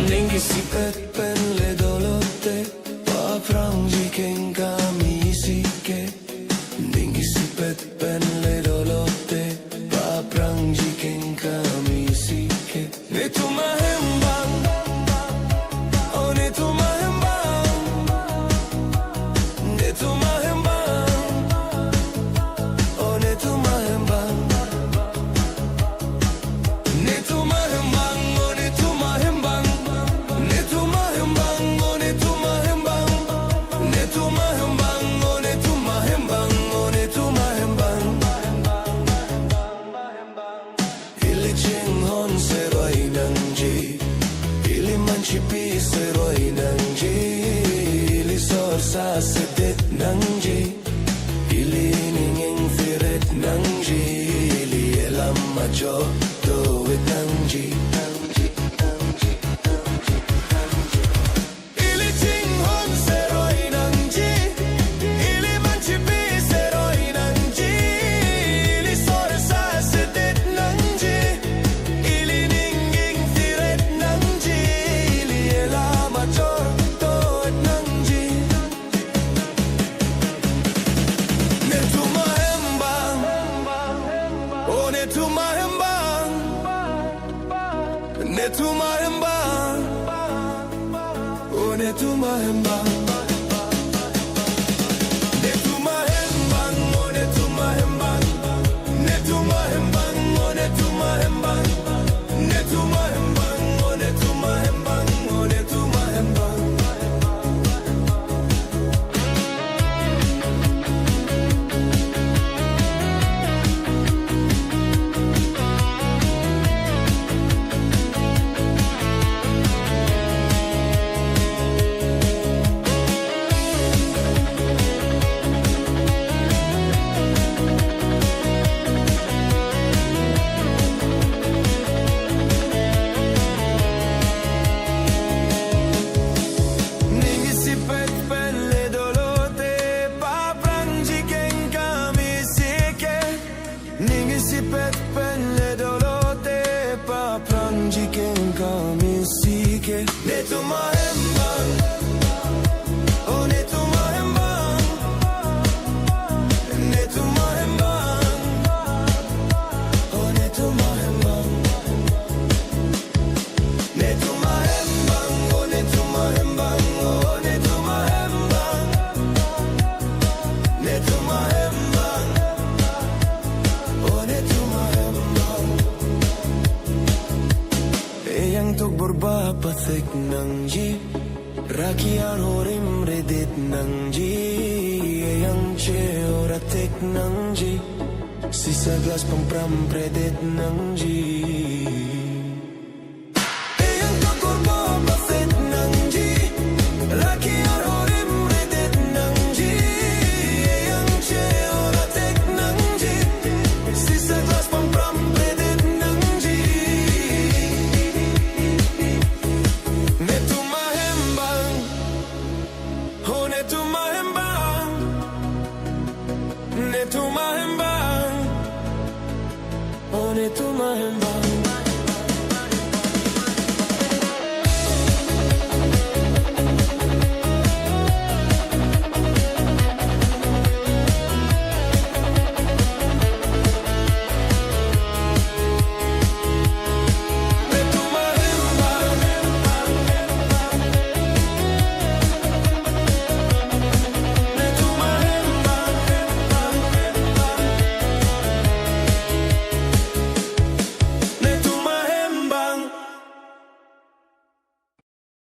Ding-eh pen le dolote, pa frangi ken kamisi ke. Ding-eh pen le dolote, pa frangi ken kamisi ke. Ne tu mahembang, oh ne tu mahembang, ne tu mahembang, oh ne tu mahembang, ne tu mahembang, oh ne tu mahembang. Chipi seroy nangji, ili sorsa sedet nangji, ili ninging firet nangji, ili elam majo doet nangji. Ili tinghon seroy nangji, ili manchipi seroy nangji, ili sorsa sedet nangji, ili ninging firet nangji. Ne tu mahembang, oh ne tu mahembang, ne tu mahembang, oh ne tu mahembang, ne tu mahembang, oh ne tu mahembang, ne tu mahembang, oh ne tu mahembang, oh ne tu mahembang. Ding-eh pen le dolote, pa frangi ken kamisi ke. Ne tu mahembang, oh ne tu mahembang, ne tu mahembang, oh ne tu mahembang, ne tu mahembang, oh ne tu mahembang, oh ne tu mahembang, ne tu mahembang. Eyang tuk borba pathik nang ji, rakian horim redit nang ji. Eyang che oratek nang ji, sisa glas pampram predit nang ji.